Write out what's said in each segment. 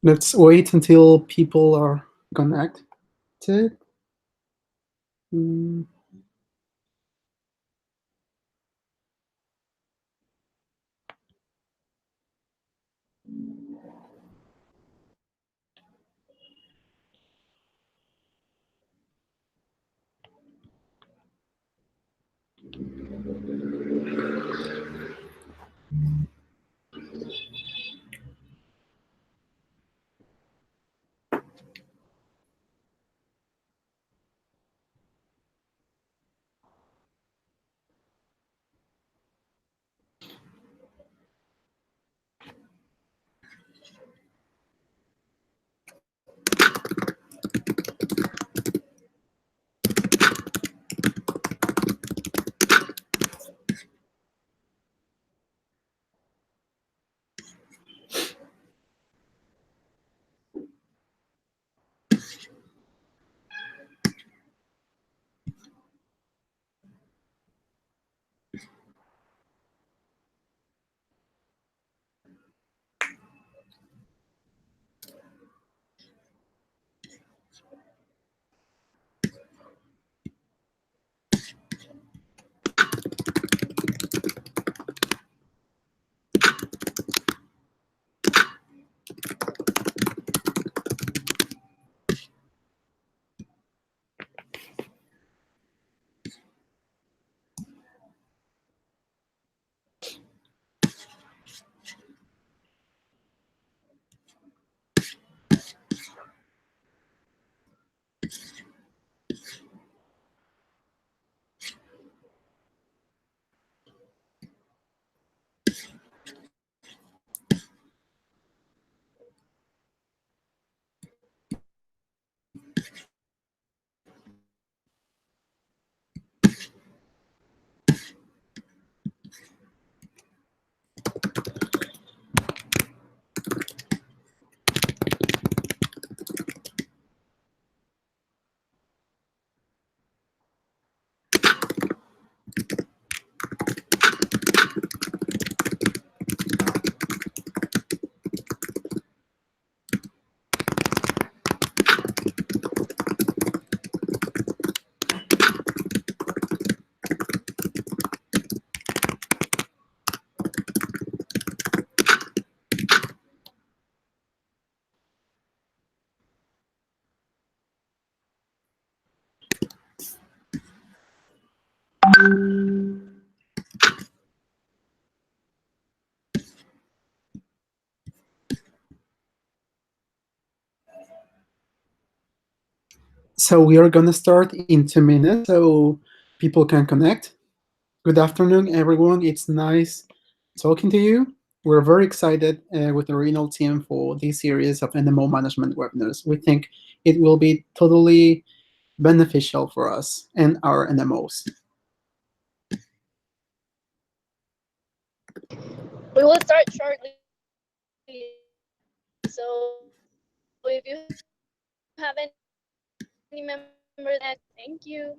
Let's wait until people are connected. So we are going to start in 2 minutes so people can connect. Good afternoon, everyone. It's nice talking to you. We're very excited with the Renal team for this series of NMO management webinars. We think it will be totally beneficial for us and our NMOs. We will start shortly. So if you have any member that, thank you.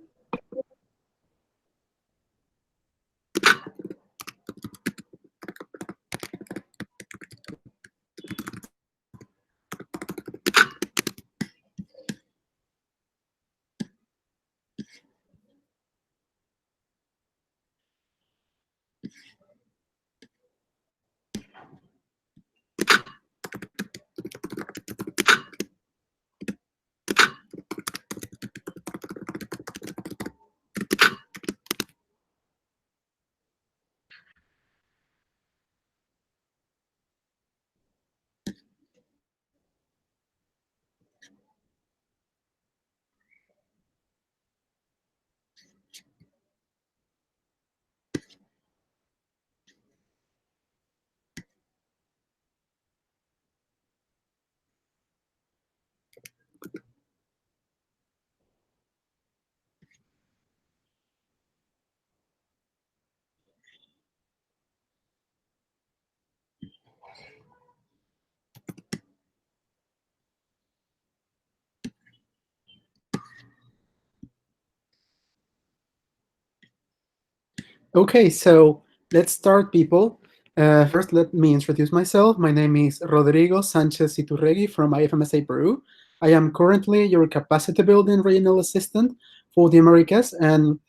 Okay, so let's start, people. First, let me introduce myself. My name is Rodrigo Sanchez Iturregui from IFMSA Peru. I am currently your capacity building regional assistant for the Americas. And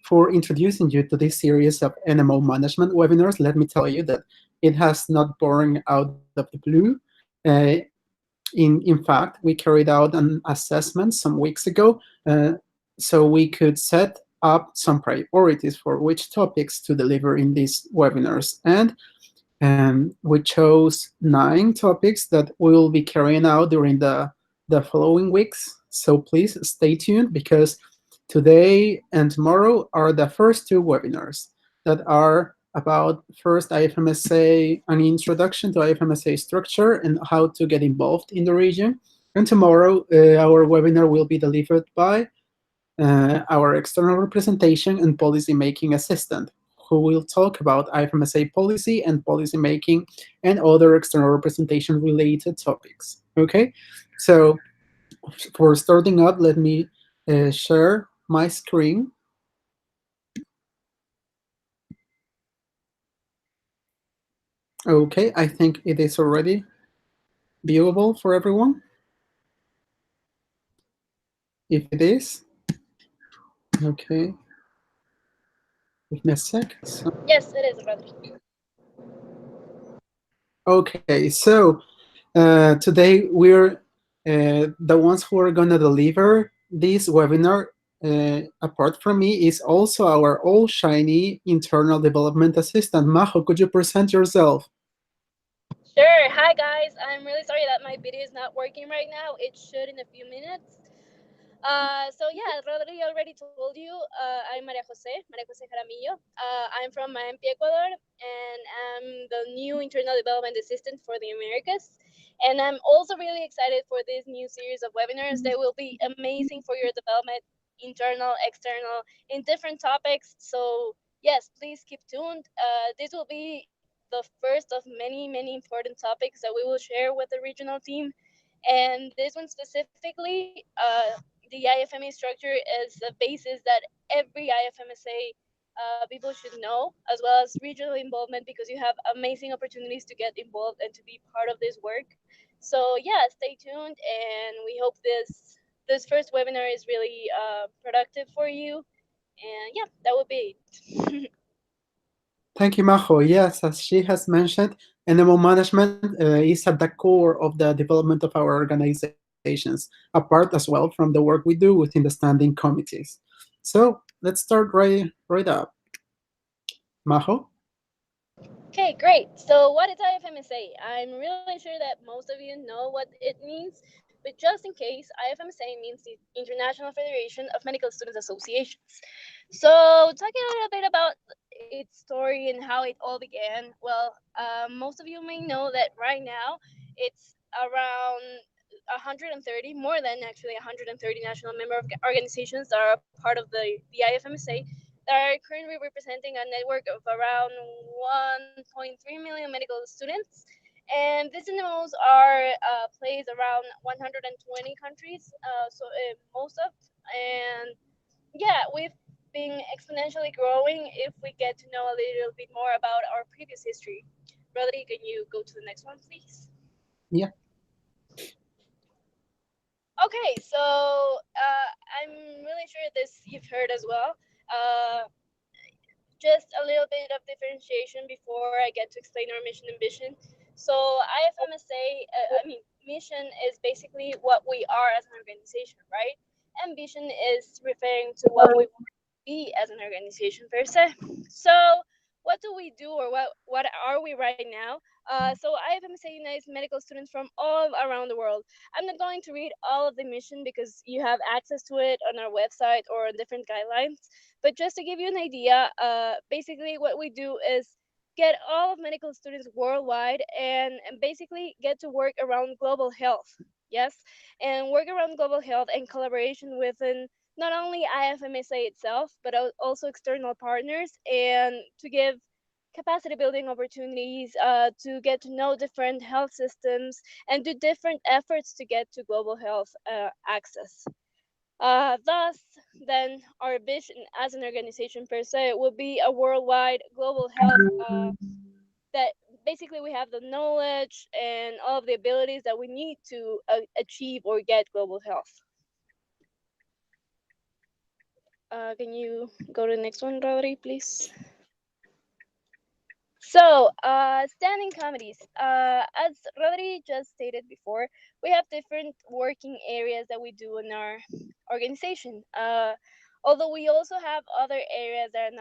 for introducing you to this series of NMO management webinars, let me tell you that it has not born out of the blue. Uh, in fact, we carried out an assessment some weeks ago so we could set up some priorities for which topics to deliver in these webinars. And we chose 9 topics that we will be carrying out during the following weeks. So please stay tuned because today and tomorrow are the first 2 webinars that are about first IFMSA, an introduction to IFMSA structure and how to get involved in the region. And tomorrow, our webinar will be delivered by our external representation and policy making assistant, who will talk about IFMSA policy and policy making and other external representation related topics. Okay, so for starting up, let me share my screen. Okay, I think it is already viewable for everyone. If it is, okay, give me a sec. Yes, it is, Rodri. Okay, so today we're the ones who are going to deliver this webinar. Apart from me, is also our all shiny internal development assistant. Majo, could you present yourself? Sure. Hi, guys. I'm really sorry that my video is not working right now. It should in a few minutes. So yeah, Rodri already told you. I'm Maria Jose Jaramillo. I'm from Miami, Ecuador, and I'm the new internal development assistant for the Americas. And I'm also really excited for this new series of webinars. They will be amazing for your development, internal, external, in different topics. So yes, please keep tuned. This will be the first of many, many important topics that we will share with the regional team. And this one specifically, the IFMA structure is a basis that every IFMSA people should know, as well as regional involvement, because you have amazing opportunities to get involved and to be part of this work. So yeah, stay tuned, and we hope this first webinar is really productive for you. And yeah, that would be it. Thank you, Majo. Yes, as she has mentioned, NMO management is at the core of the development of our organizations, apart as well from the work we do within the standing committees. So let's start right up. Majo? Okay, great. So, what is IFMSA? I'm really sure that most of you know what it means, but just in case, IFMSA means the International Federation of Medical Students Associations. So, talking a little bit about its story and how it all began, well, most of you may know that right now it's around 130, more than actually 130 national member organizations that are part of the IFMSA that are currently representing a network of around 1.3 million medical students. And these NMOs are placed around 120 countries, most of. And yeah, we've been exponentially growing if we get to know a little bit more about our previous history. Rodri, can you go to the next one, please? Yeah. Okay, so I'm really sure this you've heard as well. Just a little bit of differentiation before I get to explain our mission and vision. So IFMSA, mission is basically what we are as an organization, right? And vision is referring to what we want to be as an organization per se. So what do we do, or what are we right now? So IFMSA unites medical students from all around the world. I'm not going to read all of the mission because you have access to it on our website or on different guidelines. But just to give you an idea, basically what we do is get all of medical students worldwide and basically get to work around global health. Yes, and work around global health in collaboration within not only IFMSA itself, but also external partners, and to give capacity building opportunities, to get to know different health systems and do different efforts to get to global health access. Thus, then, our vision as an organization per se will be a worldwide global health that basically we have the knowledge and all of the abilities that we need to achieve or get global health. Can you go to the next one, Rodri, please? So, standing committees. As Rodri just stated before, we have different working areas that we do in our organization. Although we also have other areas that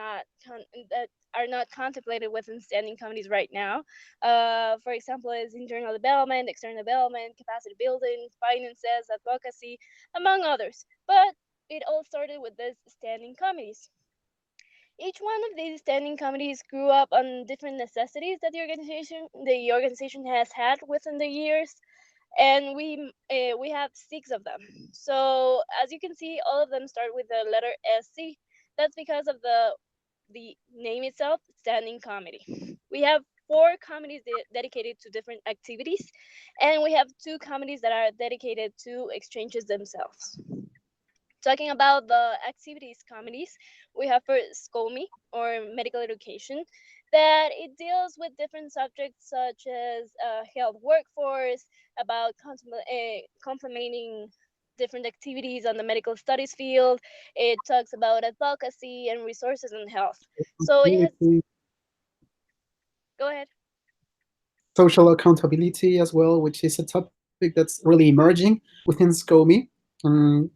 are not contemplated within standing committees right now. For example, is internal development, external development, capacity building, finances, advocacy, among others. But it all started with these standing committees. Each one of these standing committees grew up on different necessities that the organization has had within the years, and we have 6 of them. So as you can see, all of them start with the letter SC. That's because of the name itself, standing committee. We have 4 committees dedicated to different activities, and we have 2 committees that are dedicated to exchanges themselves. Talking about the activities committees, we have for SCOMI, or medical education, that it deals with different subjects such as health workforce, about complementing different activities on the medical studies field. It talks about advocacy and resources in health. So it has. Accountability, Go ahead. social accountability as well, which is a topic that's really emerging within SCOMI.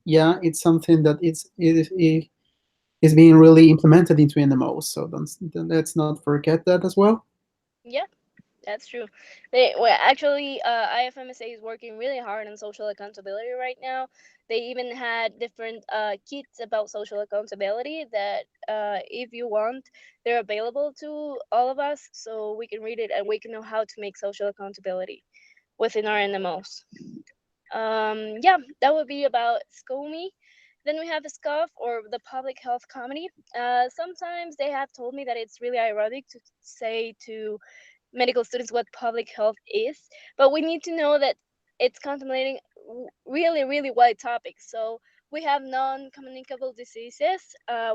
Yeah, it's something that is being really implemented into NMO. So let's not forget that as well. Yeah, that's true. Well, actually, IFMSA is working really hard on social accountability right now. They even had different kits about social accountability that, if you want, they're available to all of us, so we can read it and we can know how to make social accountability within our NMOs. Yeah, that would be about SCOMI. Then we have SCOF, or the Public Health Committee. Sometimes they have told me that it's really ironic to say to medical students what public health is, but we need to know that it's contemplating really, really wide topics. So we have non-communicable diseases.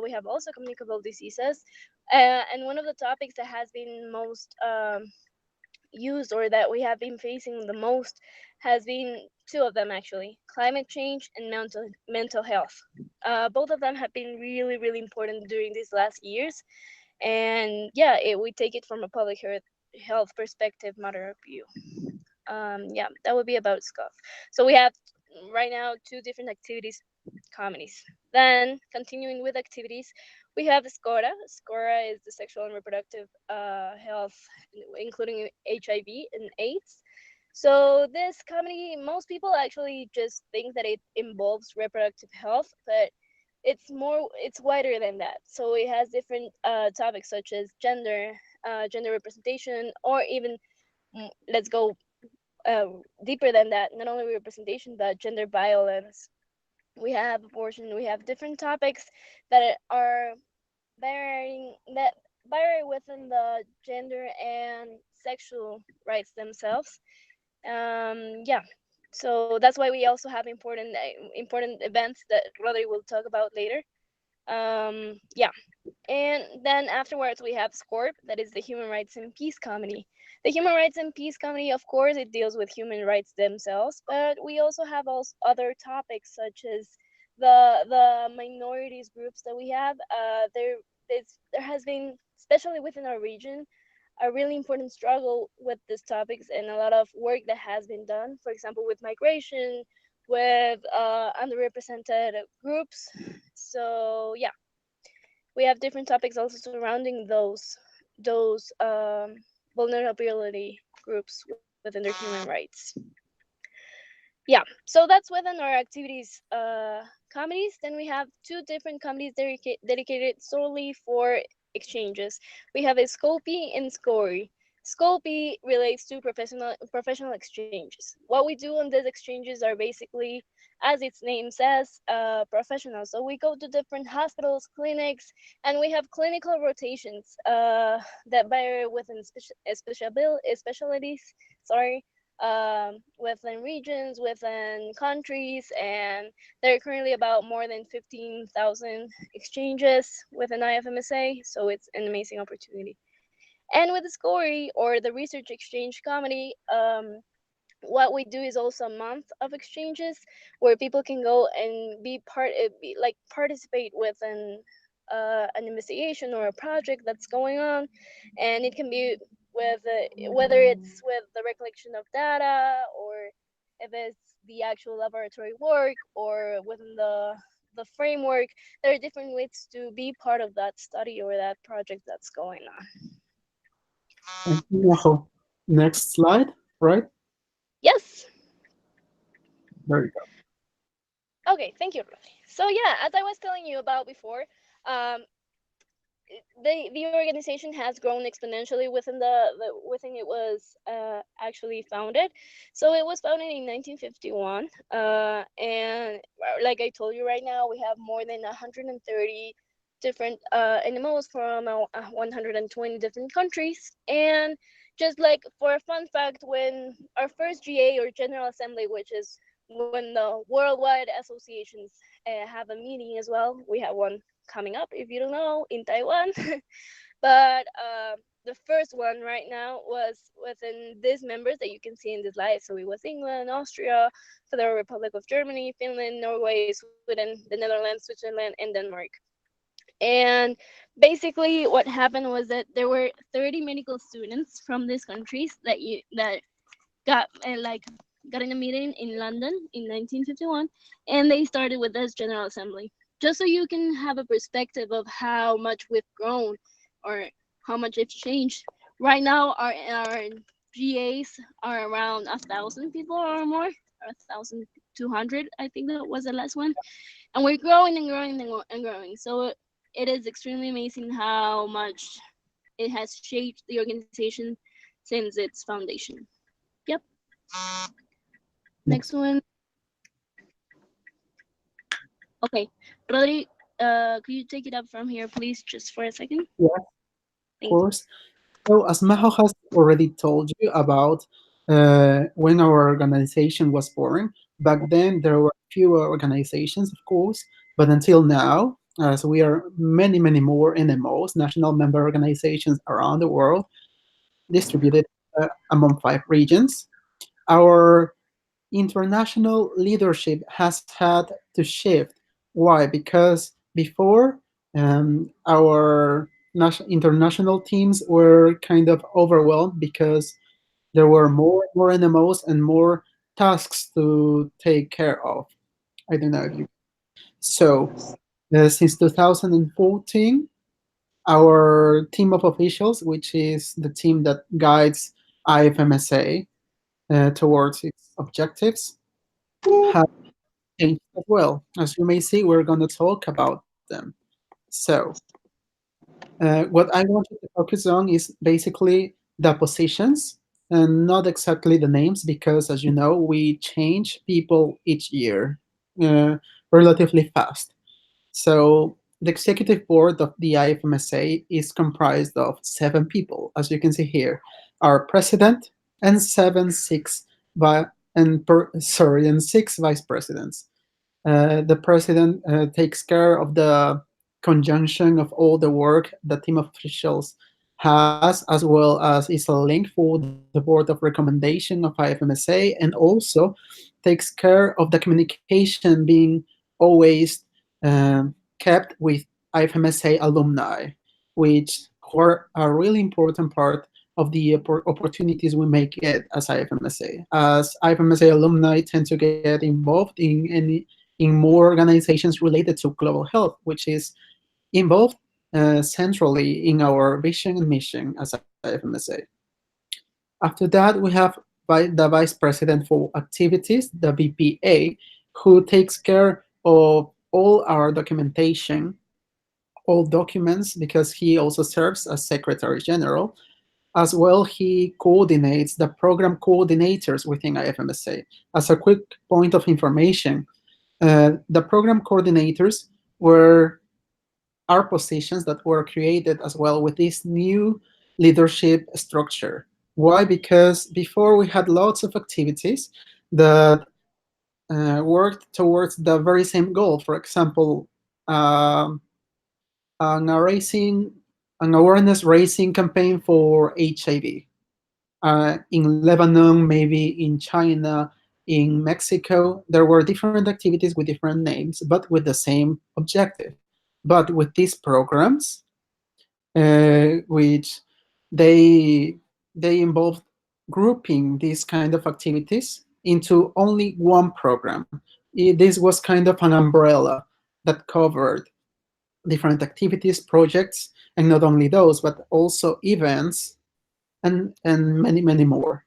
We have also communicable diseases, and one of the topics that has been most used, or that we have been facing the most, has been 2 of them actually: climate change and mental health. Both of them have been really, really important during these last years, and yeah, we take it from a public health perspective matter of view. Yeah, that would be about SCOF. So we have right now 2 different activities committees. Then continuing with activities, we have SCORA. SCORA is the sexual and reproductive health, including HIV and AIDS. So this committee, most people actually just think that it involves reproductive health, but it's wider than that. So it has different topics such as gender representation, or even, let's go uh, deeper than that, not only representation but gender violence. We have abortion. We have different topics that are varying, that vary within the gender and sexual rights themselves. Yeah, so that's why we also have important events that Rodri will talk about later. Yeah, and then afterwards we have SCORP, that is the Human Rights and Peace Committee. The Human Rights and Peace Committee, of course, it deals with human rights themselves, but we also have other topics such as the minorities groups that we have. There has been, especially within our region, a really important struggle with these topics, and a lot of work that has been done. For example, with migration, with underrepresented groups. So yeah, we have different topics also surrounding those vulnerability groups within their human rights. Yeah, so that's within our activities committees. Then we have 2 different committees dedicated solely for exchanges. We have a Scopi and Scory. Scopi relates to professional exchanges. What we do on these exchanges are basically, as its name says, professional. So we go to different hospitals, clinics, and we have clinical rotations that vary within specialties. Sorry, within regions, within countries, and there are currently about more than 15,000 exchanges within IFMSA. So it's an amazing opportunity. And with the SCORY, or the Research Exchange Committee, what we do is also a month of exchanges where people can go and like participate with an investigation or a project that's going on, and it can be with whether it's with the recollection of data, or if it's the actual laboratory work, or within the framework. There are different ways to be part of that study or that project that's going on. Thank you, Majo. Next slide, right? Yes. There you go. Okay, thank you, Rosie. So yeah, as I was telling you about before, um, the organization has grown exponentially within within it was actually founded. So it was founded in 1951, and like I told you, right now we have more than 130 different NMOs from 120 different countries. And just like for a fun fact, when our first GA, or General Assembly, which is when the worldwide associations have a meeting as well, we have one coming up, if you don't know, in Taiwan. But the first one right now was within these members that you can see in this slide. So it was England, Austria, Federal Republic of Germany, Finland, Norway, Sweden, the Netherlands, Switzerland, and Denmark. And basically what happened was that there were 30 medical students from these countries that got got in a meeting in London in 1951, and they started with this General Assembly, just so you can have a perspective of how much we've grown, or how much it's changed. Right now, our GAs are around 1,000 people or more, or 1,200, I think that was the last one, and we're growing and growing and growing. So it is extremely amazing how much it has shaped the organization since its foundation. Yep. Next Next. one. Okay, Rodri, could you take it up from here, please, just for a second? Yeah, of Thank you. course. So, as Majo has already told you about when our organization was born, back then there were fewer organizations, of course, but until now, as we are many, many more NMOs, national member organizations around the world, distributed among 5 regions. Our international leadership has had to shift. Why? Because before, our international teams were kind of overwhelmed because there were more NMOs and more tasks to take care of. I don't know if you. So, since 2014, our team of officials, which is the team that guides IFMSA towards its objectives, have changed as well. As you may see, we're going to talk about them. So, what I wanted to focus on is basically the positions and not exactly the names, because, as you know, we change people each year uh, relatively fast. So, the executive board of the IFMSA is comprised of 7 people, as you can see here: our president and and 6 vice presidents. The president takes care of the conjunction of all the work the team of officials has, as well as is a link for the board of recommendation of IFMSA, and also takes care of the communication being always kept with IFMSA alumni, which are a really important part of the opportunities we may get as IFMSA. As IFMSA alumni tend to get involved in more organizations related to global health, which is involved centrally in our vision and mission as IFMSA. After that, we have the Vice President for Activities, the VPA, who takes care of all our documentation, all documents, because he also serves as Secretary General. As well, he coordinates the program coordinators within IFMSA. As a quick point of information, the program coordinators were our positions that were created as well with this new leadership structure. Why? Because before we had lots of activities that worked towards the very same goal. For example, narrating an awareness raising campaign for HIV. In Lebanon, maybe in China, in Mexico, there were different activities with different names, but with the same objective. But with these programs, which they they involved grouping these kind of activities into only one program. This was kind of an umbrella that covered different activities, projects, and not only those, but also events and many, many more.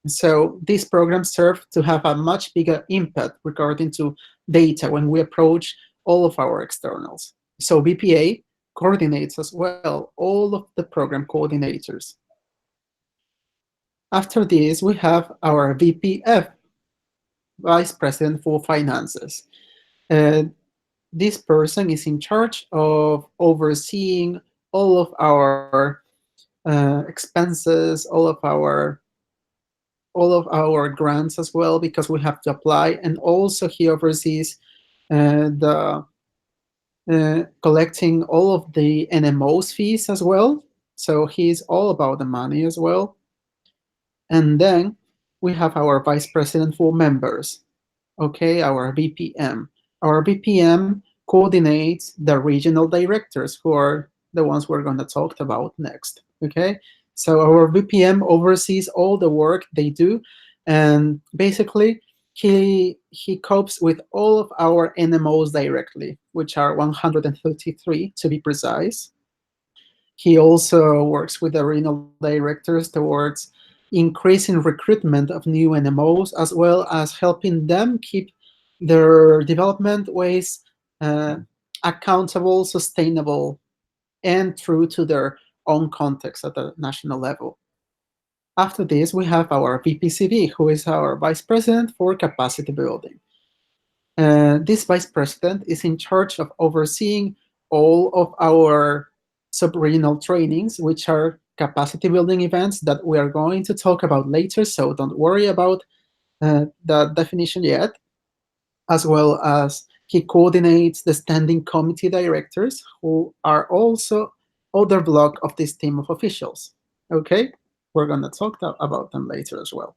So these programs serve to have a much bigger impact regarding to data when we approach all of our externals. So BPA coordinates as well all of the program coordinators. After this, we have our VPF, Vice President for Finances. Uh, this person is in charge of overseeing all of our expenses, all of our grants as well, because we have to apply, and also he oversees the collecting all of the NMO's fees as well. So he's all about the money as well. And then we have our vice president for members, okay, our VPM. Our VPM coordinates the regional directors, who are the ones we're going to talk about next, okay? So our VPM oversees all the work they do, and basically he copes with all of our NMOs directly, which are 133 to be precise. He also works with the regional directors towards increasing recruitment of new NMOs, as well as helping them keep their development ways accountable, sustainable, and true to their own context at the national level. After this, we have our VPCB, who is our Vice President for Capacity Building. This Vice President is in charge of overseeing all of our sub-regional trainings, which are capacity building events that we are going to talk about later, so don't worry about the definition yet, as well as he coordinates the standing committee directors, who are also other block of this team of officials. Okay, we're going to talk about them later as well.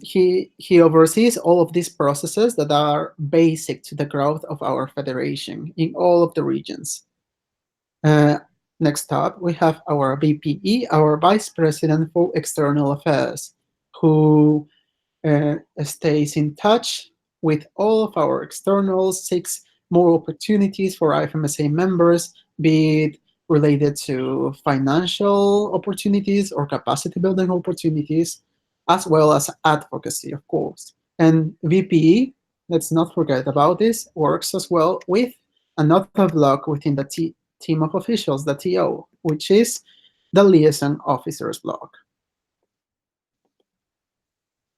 He oversees all of these processes that are basic to the growth of our federation in all of the regions. Next up, we have our VPE, our Vice President for External Affairs, who stays in touch with all of our externals, seeks more opportunities for IFMSA members, be it related to financial opportunities or capacity building opportunities, as well as advocacy, of course. And VPE, let's not forget about this, works as well with another block within the team of officials, the TO, which is the Liaison Officers block.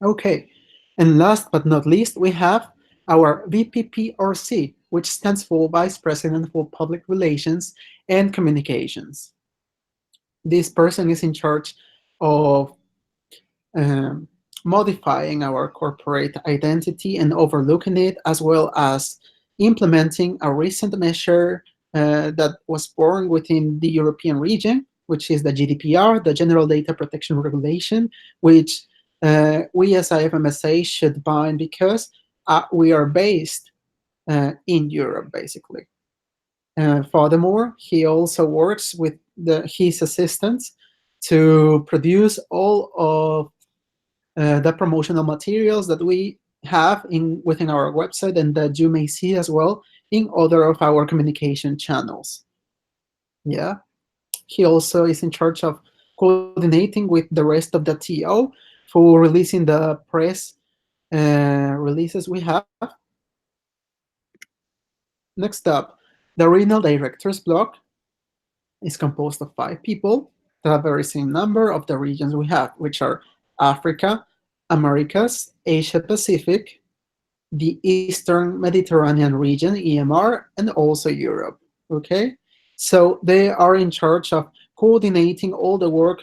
Okay, and last but not least, we have our VPPRC, which stands for Vice President for Public Relations and Communications. This person is in charge of modifying our corporate identity and overlooking it, as well as implementing a recent measure that was born within the European region, which is the GDPR, the General Data Protection Regulation, which we as IFMSA should bind because we are based in Europe, basically. Furthermore, he also works with his assistants to produce all of the promotional materials that we have within our website and that you may see as well in other of our communication channels. Yeah, he also is in charge of coordinating with the rest of the TO for releasing the press releases we have. Next up, the regional directors block is composed of 5 people, the very same number of the regions we have, which are Africa, Americas, Asia Pacific, the Eastern Mediterranean region, EMR, and also Europe. Okay, so they are in charge of coordinating all the work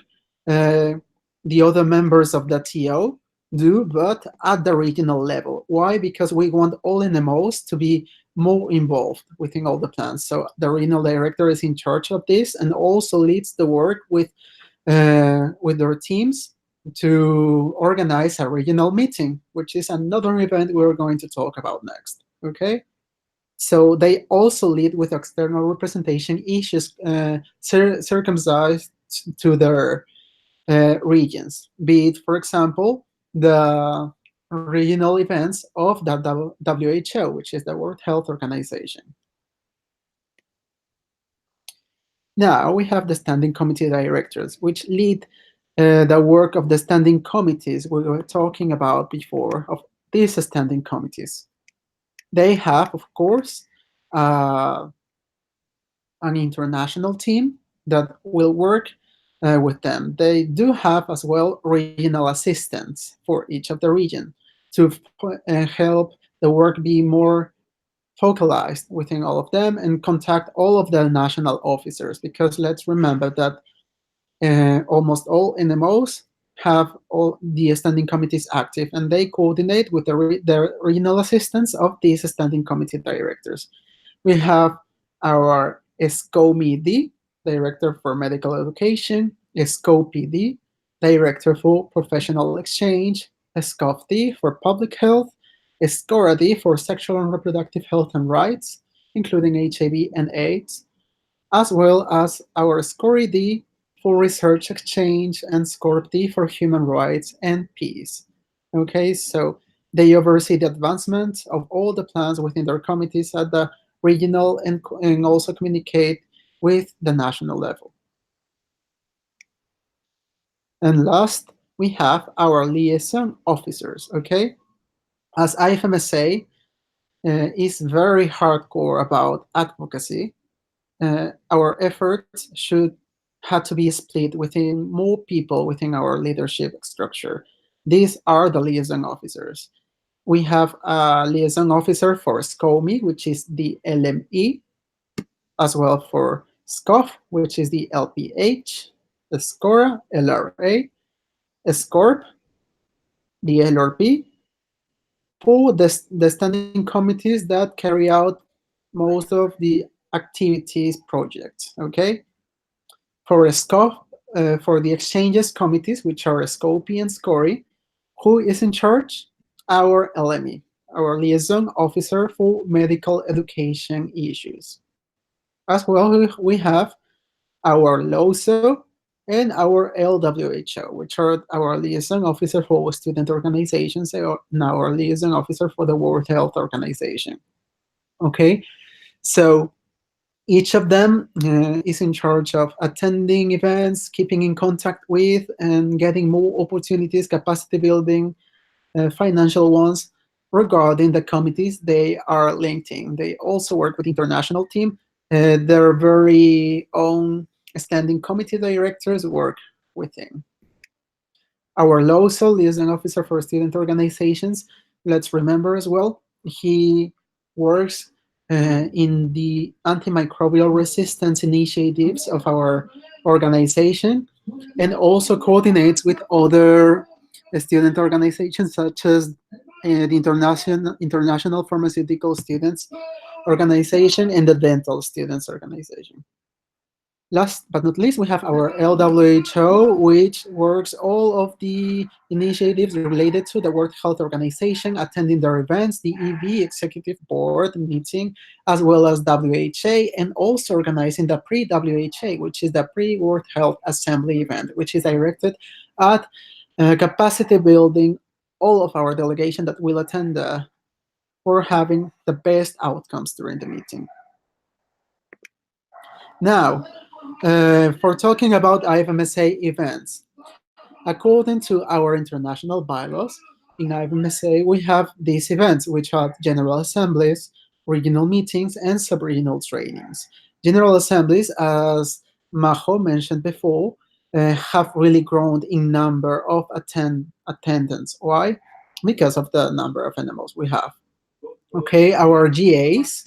the other members of the TO do, but at the regional level. Why? Because we want all NMOs to be more involved within all the plans. So the regional director is in charge of this and also leads the work with their teams to organize a regional meeting, which is another event we're going to talk about next. Okay. So they also lead with external representation issues circumcised to their regions, be it, for example, the regional events of the WHO, which is the World Health Organization. Now we have the standing committee directors, which lead the work of the standing committees we were talking about before, of these standing committees. They have, of course, uh, an international team that will work with them. They do have as well regional assistants for each of the region to help the work be more focalized within all of them and contact all of the national officers, because let's remember that almost all NMOs have all the standing committees active, and they coordinate with the regional assistants of these standing committee directors. We have our SCOMED, Director for Medical Education, SCOPD, Director for Professional Exchange, SCOFD for Public Health, SCORAD for Sexual and Reproductive Health and Rights, including HIV and AIDS, as well as our SCORID for Research Exchange and SCORPD for Human Rights and Peace. Okay, so they oversee the advancement of all the plans within their committees at the regional and also communicate with the national level. And last, we have our liaison officers, okay? As IFMSA is very hardcore about advocacy, our efforts should have to be split within more people within our leadership structure. These are the liaison officers. We have a liaison officer for SCOME, which is the LME, as well for SCOF, which is the LPH, the SCORA, LRA, SCORP, the LRP, for the standing committees that carry out most of the activities projects, okay? For SCOF, for the exchanges committees, which are SCOPI and SCORI, who is in charge? Our LME, our liaison officer for medical education issues. As well, we have our LOSO and our LWHO, which are our liaison officer for student organizations and our liaison officer for the World Health Organization. Okay, so each of them is in charge of attending events, keeping in contact with, and getting more opportunities, capacity building, financial ones, regarding the committees they are linked in. They also work with international team. Their very own standing committee directors work within. Our LOSO, liaison officer for student organizations, let's remember as well, he works in the antimicrobial resistance initiatives of our organization, and also coordinates with other student organizations such as the International Pharmaceutical Students Organization and the Dental Students Organization. Last but not least, we have our LWHO, which works all of the initiatives related to the World Health Organization, attending their events, the EV Executive Board meeting, as well as WHA, and also organizing the pre-WHA, which is the pre-World Health Assembly event, which is directed at capacity building all of our delegation that will attend for having the best outcomes during the meeting. Now, for talking about IFMSA events, according to our international bylaws, in IFMSA we have these events, which are general assemblies, regional meetings, and sub-regional trainings. General assemblies, as Majo mentioned before, have really grown in number of attendance. Why? Because of the number of NMOs we have. Okay, our GAs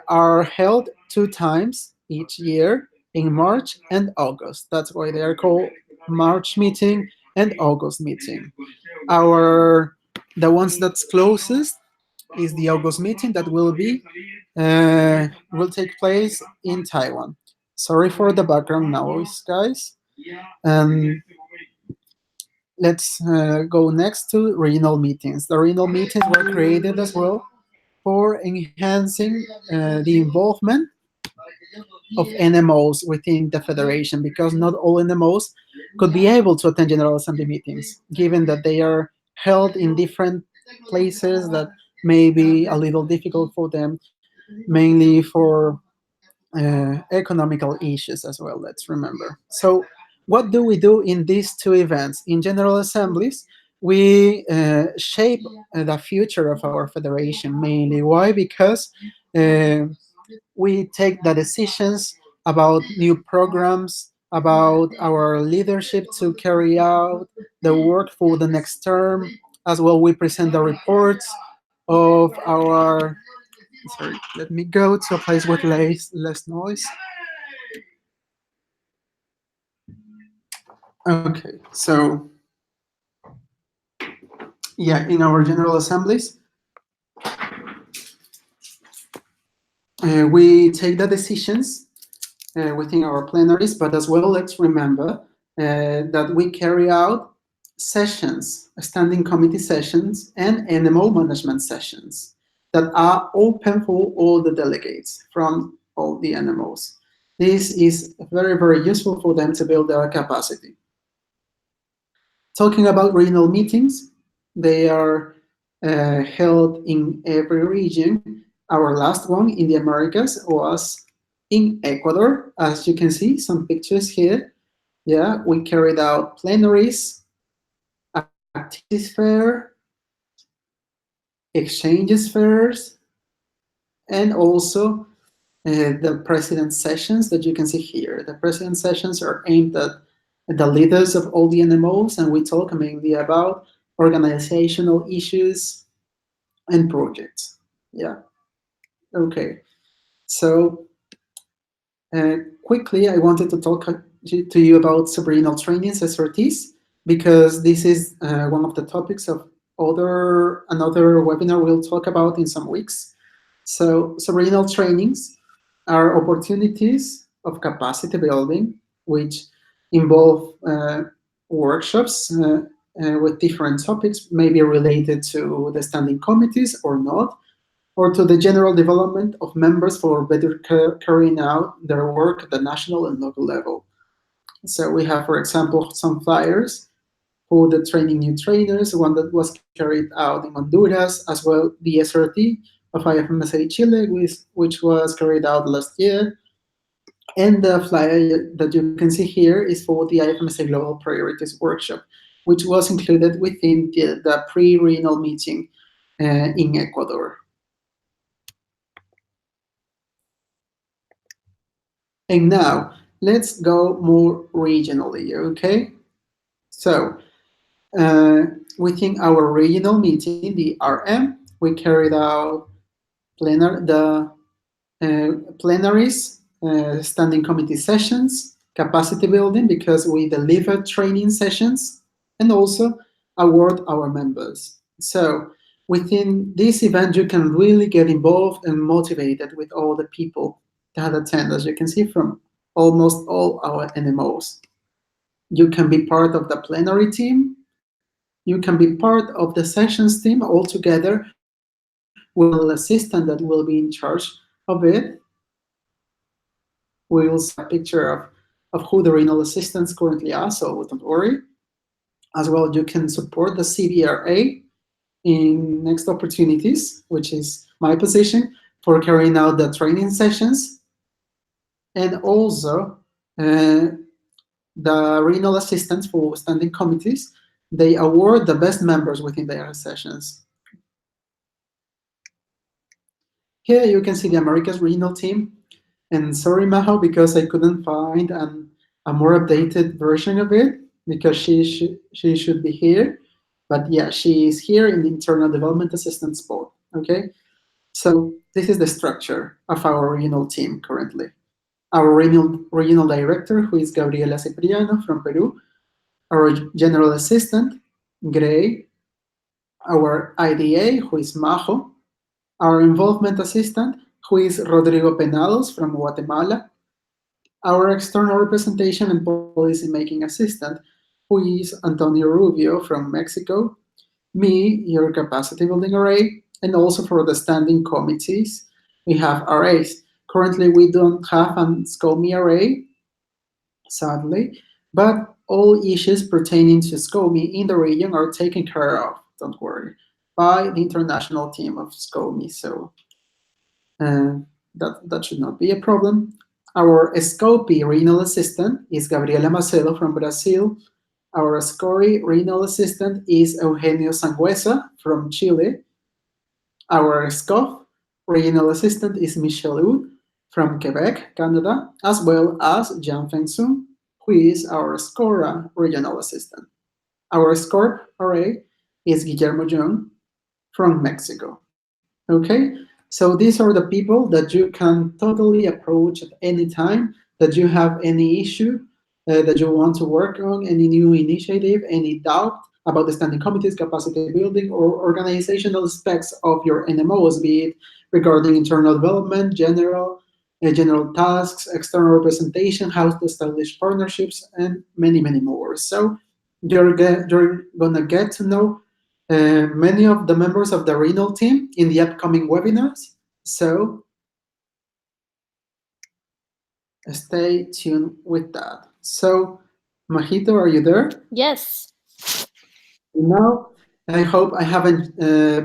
are held 2 times each year in March and August. That's why they are called March meeting and August meeting. The ones that's closest is the August meeting that will take place in Taiwan. Sorry for the background noise, guys. And let's go next to regional meetings. The regional meetings were created as well for enhancing the involvement of NMOs within the federation, because not all NMOs could be able to attend General Assembly meetings, given that they are held in different places that may be a little difficult for them, mainly for economical issues as well, let's remember. So what do we do in these two events? In General Assemblies, we shape the future of our federation mainly. Why? Because uh, we take the decisions about new programs, about our leadership to carry out the work for the next term. As well, we present the reports of our, sorry, let me go to a place with less noise. Okay, so yeah, in our general assemblies, we take the decisions within our plenaries, but as well, let's remember that we carry out sessions, standing committee sessions, and NMO management sessions that are open for all the delegates from all the NMOs. This is very, very useful for them to build their capacity. Talking about regional meetings, they are held in every region. Our last one in the Americas was in Ecuador. As you can see, some pictures here. Yeah, we carried out plenaries, activities fair, exchanges fairs, and also the president sessions that you can see here. The president sessions are aimed at the leaders of all the NMOs, and we talk mainly about organizational issues and projects. Yeah. Okay. So quickly, I wanted to talk to you about subregional trainings, SRTs, because this is one of the topics of another webinar we'll talk about in some weeks. So subregional trainings are opportunities of capacity building, which involve workshops with different topics, maybe related to the standing committees or not, or to the general development of members for better carrying out their work at the national and local level. So we have, for example, some flyers for the training new trainers, one that was carried out in Honduras, as well the SRT of IFMSA Chile, which was carried out last year. And the flyer that you can see here is for the IFMSA Global Priorities Workshop, which was included within the pre-renal meeting in Ecuador. And now, let's go more regionally, okay? So, within our regional meeting, the RM, we carried out plenaries, standing committee sessions, capacity building, because we deliver training sessions, and also award our members. So within this event, you can really get involved and motivated with all the people that attend, as you can see from almost all our NMOs. You can be part of the plenary team. You can be part of the sessions team all together with an assistant that will be in charge of it. We will see a picture of who the renal assistants currently are, so don't worry. As well, you can support the CBRA in next opportunities, which is my position, for carrying out the training sessions. And also, the renal assistants for standing committees, they award the best members within their sessions. Here you can see the Americas renal team. And sorry, Maho, because I couldn't find a more updated version of it, because she should be here. But yeah, she is here in the Internal Development Assistance Board, okay? So this is the structure of our regional team currently. Our regional director, who is Gabriela Cipriano from Peru, our general assistant, Gray, our IDA, who is Majo, our involvement assistant, who is Rodrigo Penados from Guatemala, our external representation and policy-making assistant, who is Antonio Rubio from Mexico, me, your capacity building array, and also for the standing committees, we have arrays. Currently, we don't have an SCOMI array, sadly, but all issues pertaining to SCOMI in the region are taken care of, don't worry, by the international team of SCOMI. So uh, that should not be a problem. Our SCOPI renal assistant is Gabriela Macedo from Brazil. Our SCORI renal assistant is Eugenio Sangüesa from Chile. Our SCOF regional assistant is Michelle Wu from Quebec, Canada, as well as Jiang Feng Sun, who is our SCORA regional assistant. Our SCORP array is Guillermo Jung from Mexico. Okay, so these are the people that you can totally approach at any time that you have any issue that you want to work on, any new initiative, any doubt about the standing committees, capacity building, or organizational aspects of your NMOs, be it regarding internal development, general tasks, external representation, how to establish partnerships, and many, many more. So you're gonna get to know many of the members of the renal team in the upcoming webinars. So stay tuned with that. So, Majito, are you there? Yes. Now, I hope I haven't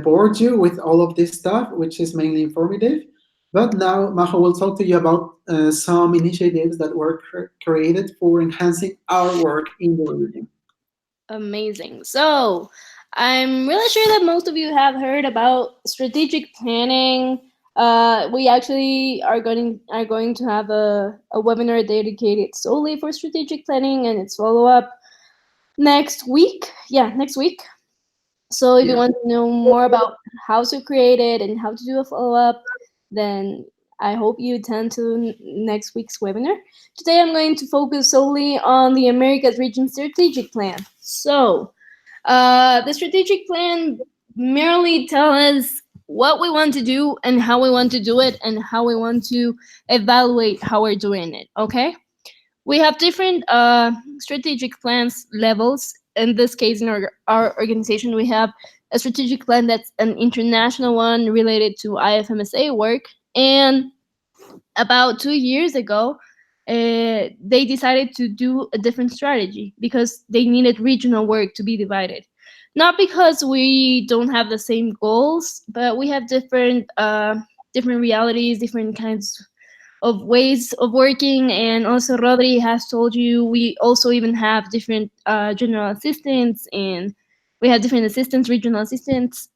bored you with all of this stuff, which is mainly informative. But now, Majo will talk to you about some initiatives that were created for enhancing our work in the region. Amazing. So, I'm really sure that most of you have heard about strategic planning. We actually are going to have a webinar dedicated solely for strategic planning and its follow up next week. Yeah, next week. So if you Yeah. want to know more about how to create it and how to do a follow up, then I hope you attend to next week's webinar. Today I'm going to focus solely on the Americas Region Strategic Plan. So the strategic plan merely tells us what we want to do and how we want to do it and how we want to evaluate how we're doing it. Okay. We have different strategic plans levels. In this case, in our organization, we have a strategic plan that's an international one related to IFMSA work. And about 2 years ago, they decided to do a different strategy because they needed regional work to be divided. Not because we don't have the same goals, but we have different realities, different kinds of ways of working. And also Rodri has told you we also even have different general assistants, and we have different assistants, regional assistants,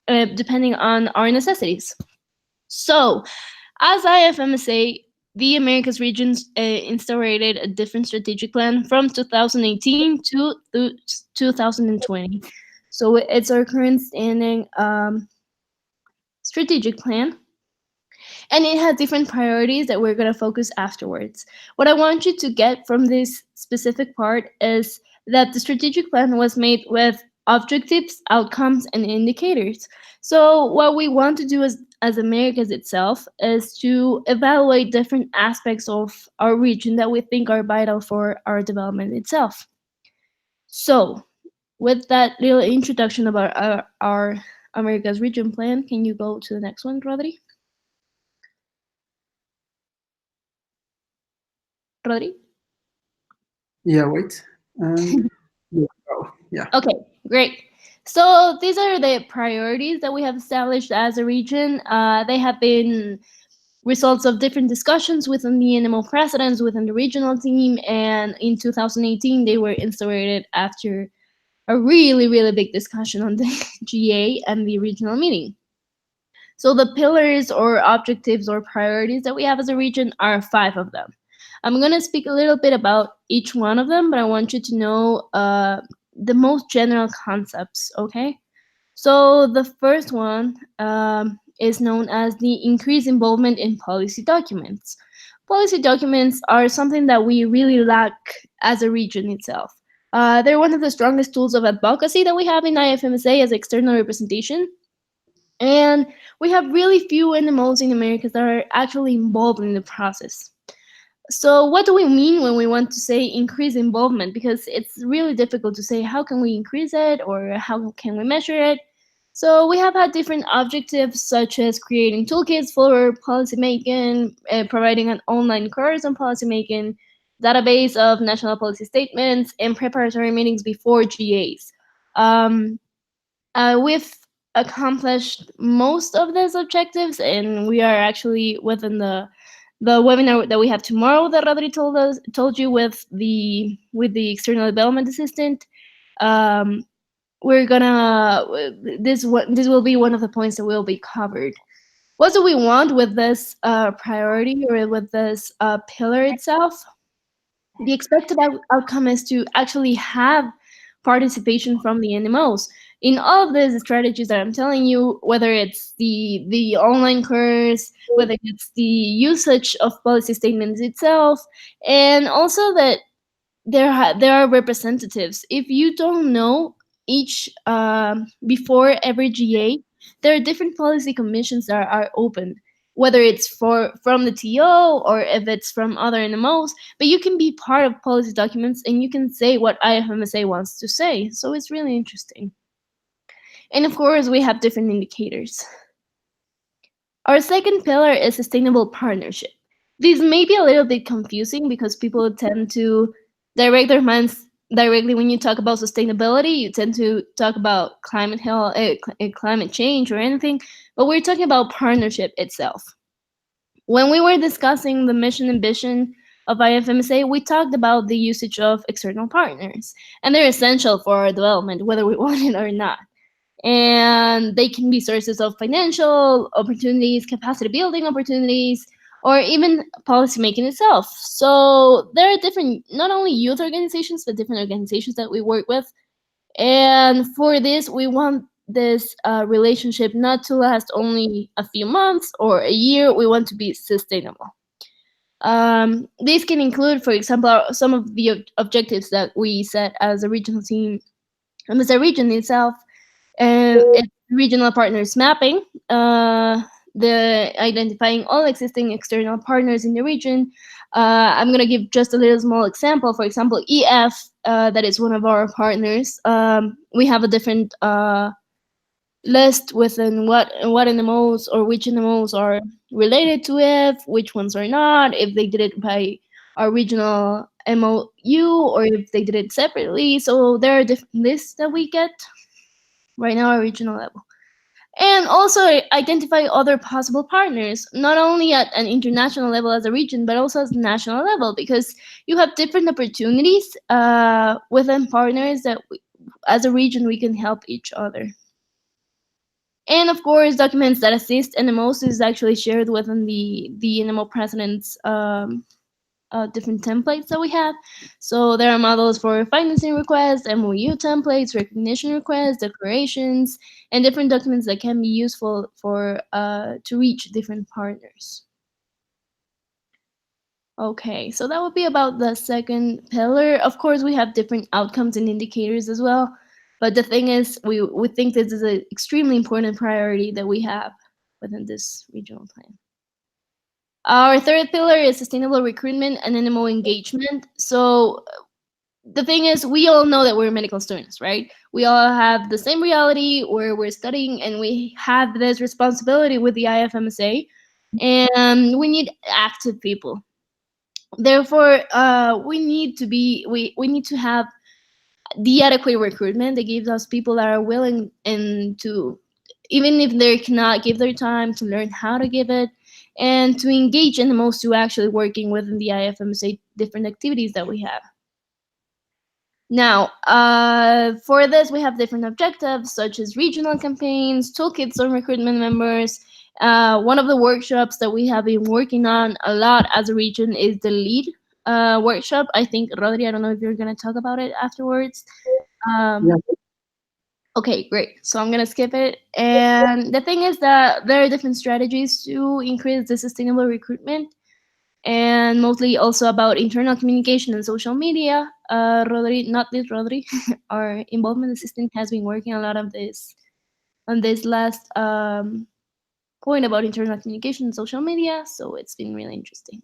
depending on our necessities. So as IFMSA, the Americas regions instaurated a different strategic plan from 2018 to 2020. So it's our current standing strategic plan, and it has different priorities that we're going to focus afterwards. What I want you to get from this specific part is that the strategic plan was made with objectives, outcomes, and indicators. So what we want to do as Americas itself is to evaluate different aspects of our region that we think are vital for our development itself. So with that little introduction about our Americas region plan, can you go to the next one, Rodri? Rodri? Yeah, wait. And yeah, oh, yeah. Okay, great. So these are the priorities that we have established as a region. They have been results of different discussions within the NMO presidents, within the regional team, and in 2018 they were instaurated after a really, really big discussion on the GA and the regional meeting. So the pillars or objectives or priorities that we have as a region are 5 of them. I'm going to speak a little bit about each one of them, but I want you to know the most general concepts, okay? So the first one is known as the increased involvement in policy documents. Policy documents are something that we really lack as a region itself. They're one of the strongest tools of advocacy that we have in IFMSA as external representation. And we have really few NMOs in America that are actually involved in the process. So what do we mean when we want to say increase involvement? Because it's really difficult to say how can we increase it or how can we measure it. So we have had different objectives such as creating toolkits for policymaking, providing an online course on policymaking, database of national policy statements, and preparatory meetings before GAs. Um, we've accomplished most of these objectives, and we are actually within the webinar that we have tomorrow that Rodri told you with the external development assistant. Um, we're gonna this will be one of the points that will be covered. What do we want with this priority or with this pillar itself? The expected outcome is to actually have participation from the NMOs in all of these strategies that I'm telling you, whether it's the online course, whether it's the usage of policy statements itself, and also that there are representatives. If you don't know, each before every GA, there are different policy commissions that are open, whether it's from the TO or if it's from other NMOs. But you can be part of policy documents and you can say what IFMSA wants to say. So it's really interesting. And of course, we have different indicators. Our second pillar is sustainable partnership. This may be a little bit confusing because people tend to direct their minds directly when you talk about sustainability. You tend to talk about climate health, climate change, or anything, but we're talking about partnership itself. When we were discussing the mission and vision of IFMSA, we talked about the usage of external partners, and they're essential for our development, whether we want it or not. And they can be sources of financial opportunities, capacity building opportunities, or even policymaking itself. So there are different, not only youth organizations, but different organizations that we work with. And for this, we want this relationship not to last only a few months or a year. We want to be sustainable. These can include, for example, some of the objectives that we set as a regional team and as a region itself. It's regional partners mapping, the identifying all existing external partners in the region. I'm going to give just a little small example. For example, EF, that is one of our partners. We have a different list within what NMOs or which NMOs are related to EF, which ones are not, if they did it by our regional MOU or if they did it separately. So there are different lists that we get right now at regional level. And also identify other possible partners, not only at an international level as a region, but also as a national level, because you have different opportunities within partners that as a region we can help each other. And of course, documents that assist NMOs is actually shared within the NMO president's different templates that we have. So there are models for financing requests, MOU templates, recognition requests, declarations, and different documents that can be useful for to reach different partners. Okay, so that would be about the second pillar. Of course, we have different outcomes and indicators as well. But the thing is, we think this is an extremely important priority that we have within this regional plan. Our third pillar is sustainable recruitment and NMO engagement. So the thing is, we all know that we're medical students, right? We all have the same reality where we're studying, and we have this responsibility with the IFMSA, and we need active people. Therefore, we need to have the adequate recruitment that gives us people that are willing and to, even if they cannot give their time, to learn how to give it and to engage in the most to actually working within the IFMSA different activities that we have. Now, for this, we have different objectives such as regional campaigns, toolkits on recruitment members. One of the workshops that we have been working on a lot as a region is the LEAD workshop. I think, Rodri, I don't know if you're going to talk about it afterwards. Yeah. Okay, great. So I'm going to skip it. And the thing is that there are different strategies to increase the sustainable recruitment, and mostly also about internal communication and social media. Rodri, not this Rodri, our involvement assistant has been working a lot of this on this last point about internal communication and social media. So it's been really interesting.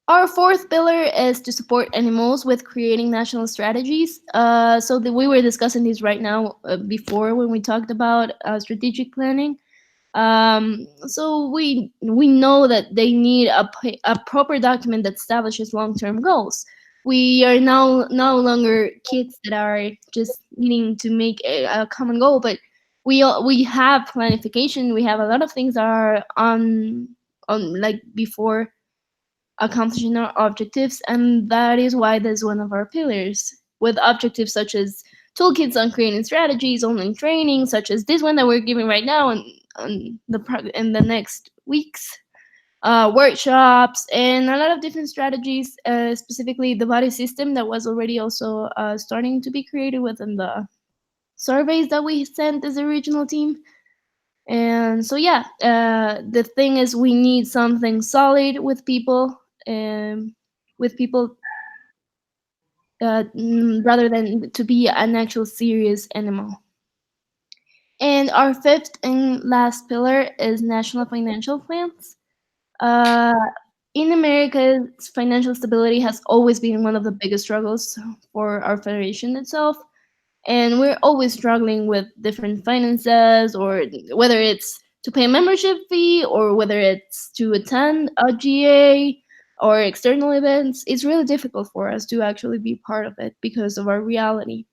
Our fourth pillar is to support NMOs with creating national strategies. We were discussing this right now before when we talked about strategic planning. So we know that they need a proper document that establishes long-term goals. We are now no longer kids that are just needing to make a common goal, but we have planification. We have a lot of things that are on like before accomplishing our objectives, and that is why that's one of our pillars. With objectives such as toolkits on creating strategies, online training, such as this one that we're giving right now, and in the next weeks, workshops, and a lot of different strategies. Specifically, the body system that was already also starting to be created within the surveys that we sent as a regional team. And so yeah, the thing is we need something solid with people, with people rather than to be an actual serious animal. And our fifth and last pillar is national financial plans. Uh, in America, financial stability has always been one of the biggest struggles for our federation itself. And we're always struggling with different finances, or whether it's to pay a membership fee or whether it's to attend a GA or external events. It's really difficult for us to actually be part of it because of our reality.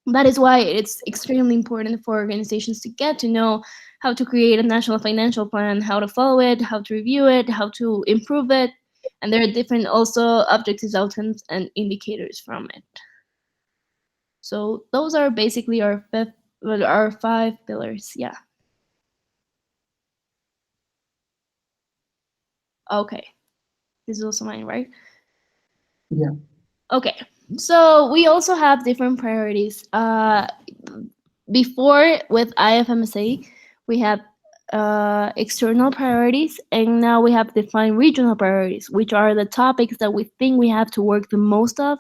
That is why it's extremely important for organizations to get to know how to create a national financial plan, how to follow it, how to review it, how to improve it. And there are different also objectives, outcomes, and indicators from it. So those are basically our five pillars. Yeah. Okay. This is also mine, right? Yeah. Okay. So we also have different priorities. Before with IFMSA, we have external priorities, and now we have defined regional priorities, which are the topics that we think we have to work the most of,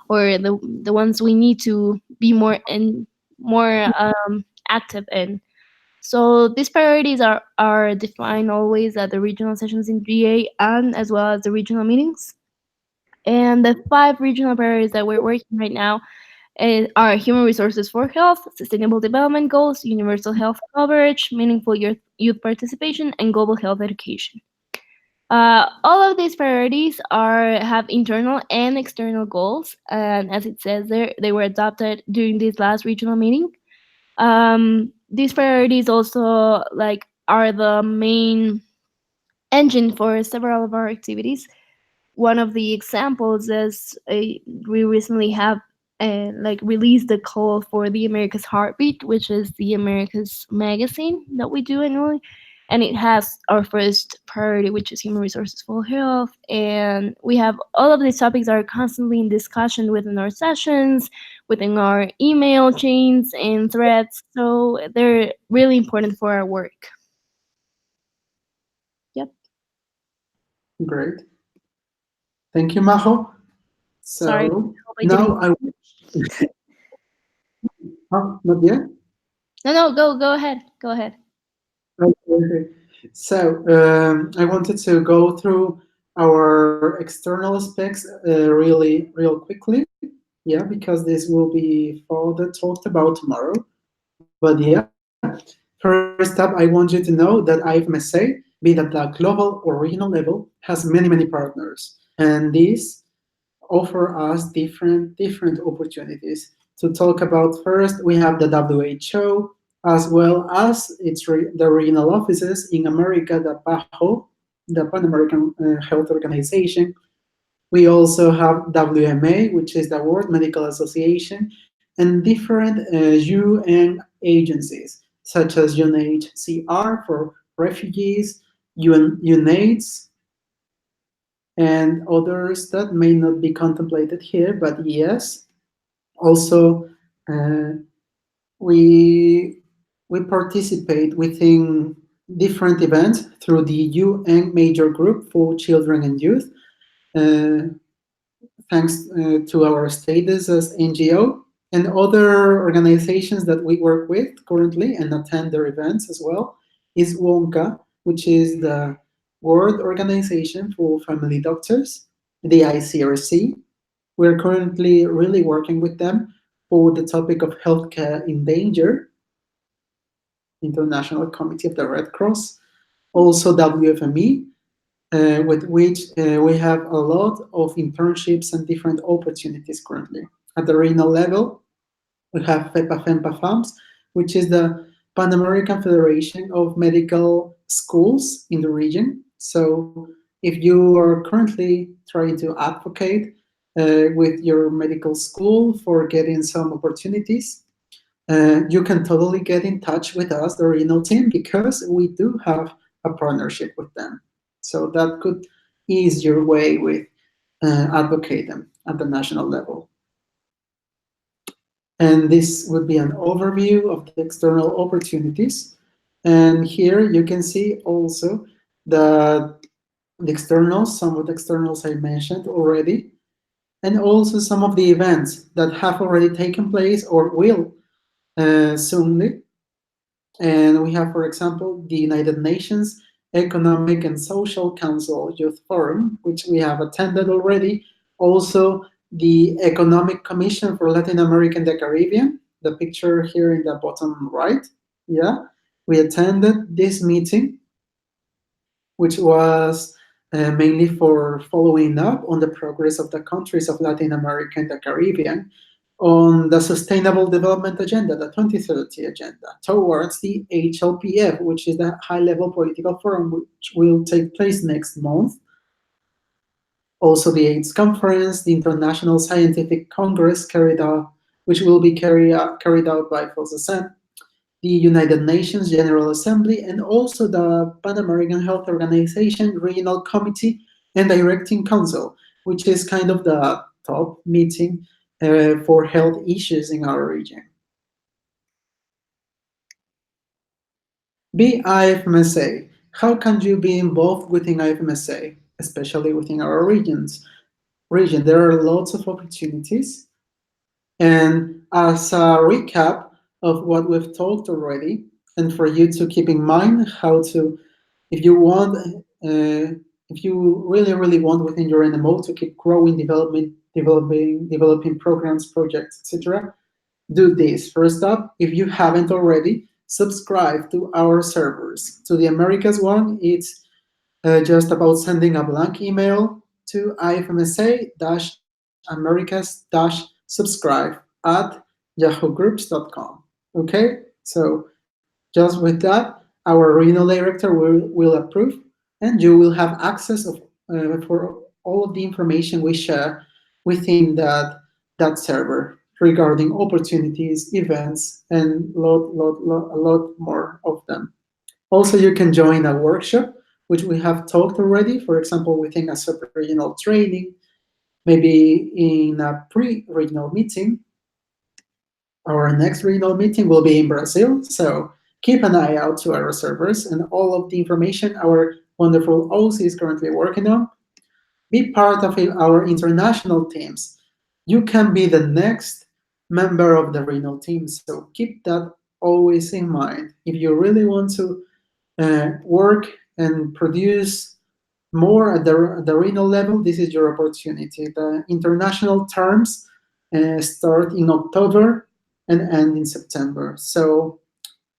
or the ones we need to be more active in. So these priorities are defined always at the regional sessions in GA and as well as the regional meetings. And the five regional priorities that we're working right now are human resources for health, sustainable development goals, universal health coverage, meaningful youth participation, and global health education. All of these priorities have internal and external goals, and as it says there, they were adopted during this last regional meeting. These priorities also are the main engine for several of our activities. One of the examples is we recently have released the call for the America's Heartbeat, which is the America's magazine that we do annually, and it has our first priority, which is human resources for health. And we have all of these topics are constantly in discussion within our sessions, within our email chains and threads. So they're really important for our work. Yep. Great. Thank you, Majo. Sorry. So I now didn't. oh, not yet? No, go ahead. Go ahead. Okay. So I wanted to go through our external specs real quickly. Yeah, because this will be further talked about tomorrow. But yeah, first up, I want you to know that IFMSA, be that the global or regional level, has many partners. And these offer us different opportunities. To talk about first, we have the WHO, as well as the regional offices in America, the PAHO, the Pan American Health Organization. We also have WMA, which is the World Medical Association, and different UN agencies, such as UNHCR for refugees, UNAIDS, and others that may not be contemplated here, but yes. Also, we participate within different events through the UN Major Group for Children and Youth, thanks to our status as NGO. And other organizations that we work with currently and attend their events as well is WONCA, which is the World Organization for Family Doctors, the ICRC. We're currently really working with them for the topic of healthcare in danger, International Committee of the Red Cross, also WFME, with which we have a lot of internships and different opportunities currently. At the regional level, we have FEPA-FEMPA-FAMS, which is the Pan American Federation of Medical Schools in the region. So if you are currently trying to advocate with your medical school for getting some opportunities, you can totally get in touch with us, the regional team, because we do have a partnership with them. So that could ease your way with advocating at the national level. And this would be an overview of the external opportunities. And here you can see also the externals, some of the externals I mentioned already, and also some of the events that have already taken place or will soonly. And we have, for example, the United Nations Economic and Social Council Youth Forum, which we have attended already. Also, the Economic Commission for Latin America and the Caribbean, the picture here in the bottom right. Yeah, we attended this meeting, which was mainly for following up on the progress of the countries of Latin America and the Caribbean on the Sustainable Development Agenda, the 2030 Agenda, towards the HLPF, which is the High-Level Political Forum, which will take place next month. Also, the AIDS Conference, the International Scientific Congress, which will be carried out by FOSSESEN, the United Nations General Assembly, and also the Pan American Health Organization Regional Committee and Directing Council, which is kind of the top meeting for health issues in our region. Be IFMSA. How can you be involved within IFMSA, especially within our region? There are lots of opportunities. And as a recap of what we've talked already, and for you to keep in mind how to, if you really want within your NMO to keep growing, developing programs, projects, etc., do this. First up, if you haven't already, subscribe to our servers. To the Americas one, it's just about sending a blank email to ifmsa-americas-subscribe@yahoogroups.com. Okay, so just with that, our regional director will approve, and you will have access for all of the information we share within that server regarding opportunities, events, and a lot more of them. Also, you can join a workshop, which we have talked already, for example, within a sub-regional training, maybe in a pre-regional meeting. Our next regional meeting will be in Brazil, so keep an eye out to our servers and all of the information our wonderful OC is currently working on. Be part of our international teams. You can be the next member of the regional team, so keep that always in mind. If you really want to work and produce more at the regional level, this is your opportunity. The international terms start in October and end in September. So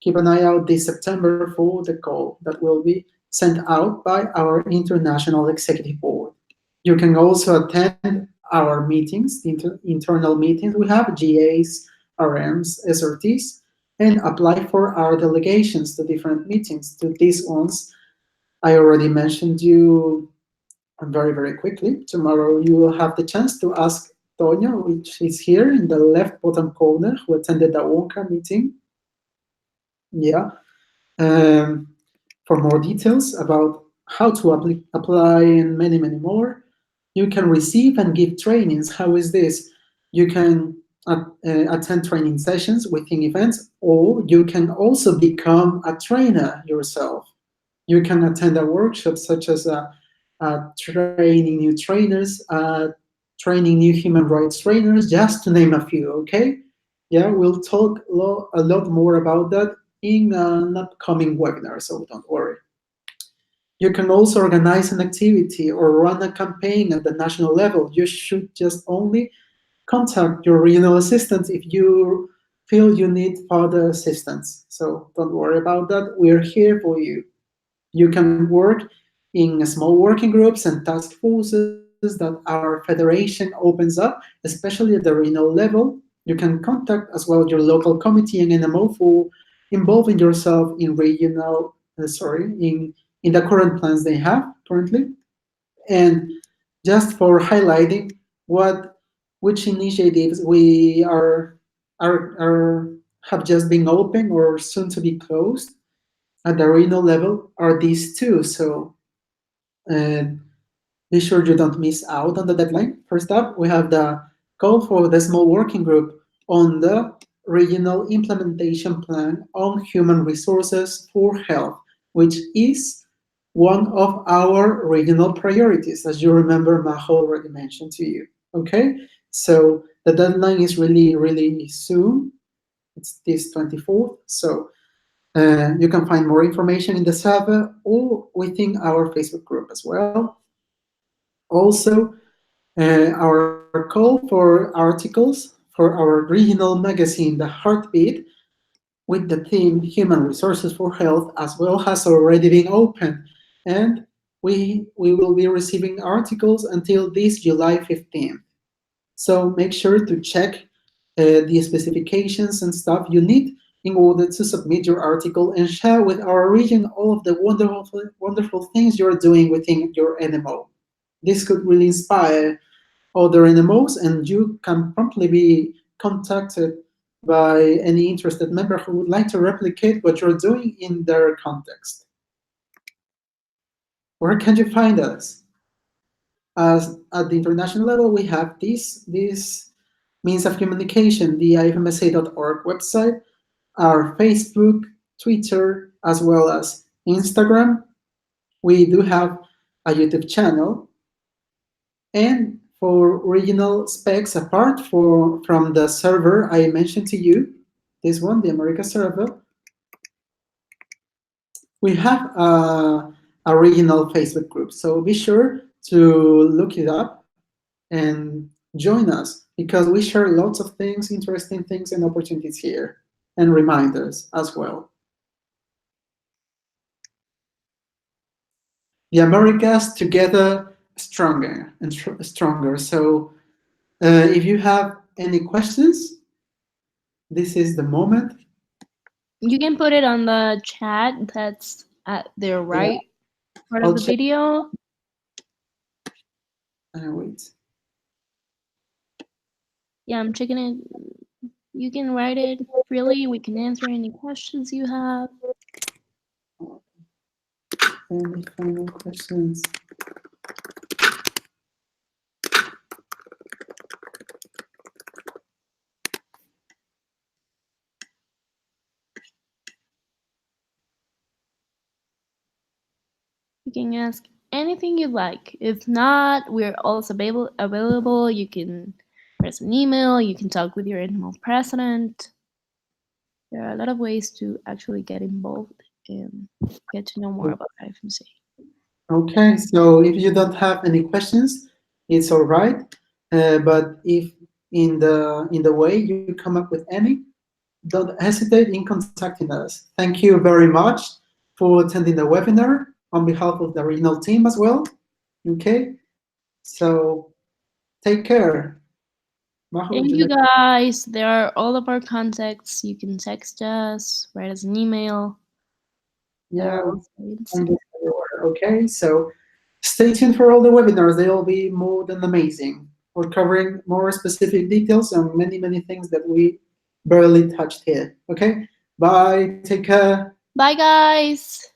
keep an eye out this September for the call that will be sent out by our International Executive Board. You can also attend our meetings, the internal meetings we have, GAs, RMs, SRTs, and apply for our delegations to different meetings. To these ones, I already mentioned you very, very quickly. Tomorrow you will have the chance to ask Tonya, which is here in the left bottom corner, who attended the WONCA meeting. Yeah. For more details about how to apply and many, many more, you can receive and give trainings. How is this? You can attend training sessions within events, or you can also become a trainer yourself. You can attend a workshop such as training new trainers, training new human rights trainers, just to name a few, okay? Yeah, we'll talk a lot more about that in an upcoming webinar, so don't worry. You can also organize an activity or run a campaign at the national level. You should just only contact your regional assistant if you feel you need further assistance. So don't worry about that. We're here for you. You can work in small working groups and task forces that our federation opens up, especially at the regional level. You can contact as well your local committee and NMO for involving yourself in regional, in the current plans they have currently. And just for highlighting which initiatives we are have just been open or soon to be closed at the regional level are these two. So uh, be sure you don't miss out on the deadline. First up, we have the call for the small working group on the regional implementation plan on human resources for health, which is one of our regional priorities, as you remember, Majo already mentioned to you. Okay, so the deadline is really, really soon. It's this 24th. So you can find more information in the server or within our Facebook group as well. Also, our call for articles for our regional magazine, The Heartbeat, with the theme Human Resources for Health, as well, has already been opened. And we will be receiving articles until this July 15th. So make sure to check the specifications and stuff you need in order to submit your article and share with our region all of the wonderful things you're doing within your NMO. This could really inspire other NMOs, and you can promptly be contacted by any interested member who would like to replicate what you're doing in their context. Where can you find us? As at the international level, we have this means of communication, the IFMSA.org website, our Facebook, Twitter, as well as Instagram. We do have a YouTube channel. And for regional specs, apart from the server I mentioned to you, this one, the America server, we have a regional Facebook group. So be sure to look it up and join us, because we share lots of things, interesting things, and opportunities here, and reminders as well. The Americas together, stronger and stronger. So if you have any questions, this is the moment. You can put it on the chat that's at the right part I'll of the check. video. Wait. Yeah, I'm checking it. You can write it freely. We can answer any questions you have. Any final questions? You can ask anything you like. If not, we're also available. You can press an email. You can talk with your NMO president. There are a lot of ways to actually get involved and get to know more about IFMSA. Okay, so if you don't have any questions, it's all right. But if in the way you come up with any, don't hesitate in contacting us. Thank you very much for attending the webinar on behalf of the regional team as well. Okay, so take care. Majo, Thank you guys. There are all of our contacts. You can text us, write us an email. Yeah, okay, so stay tuned for all the webinars. They'll be more than amazing. We're covering more specific details on many things that we barely touched here. Okay, bye, take care. Bye, guys.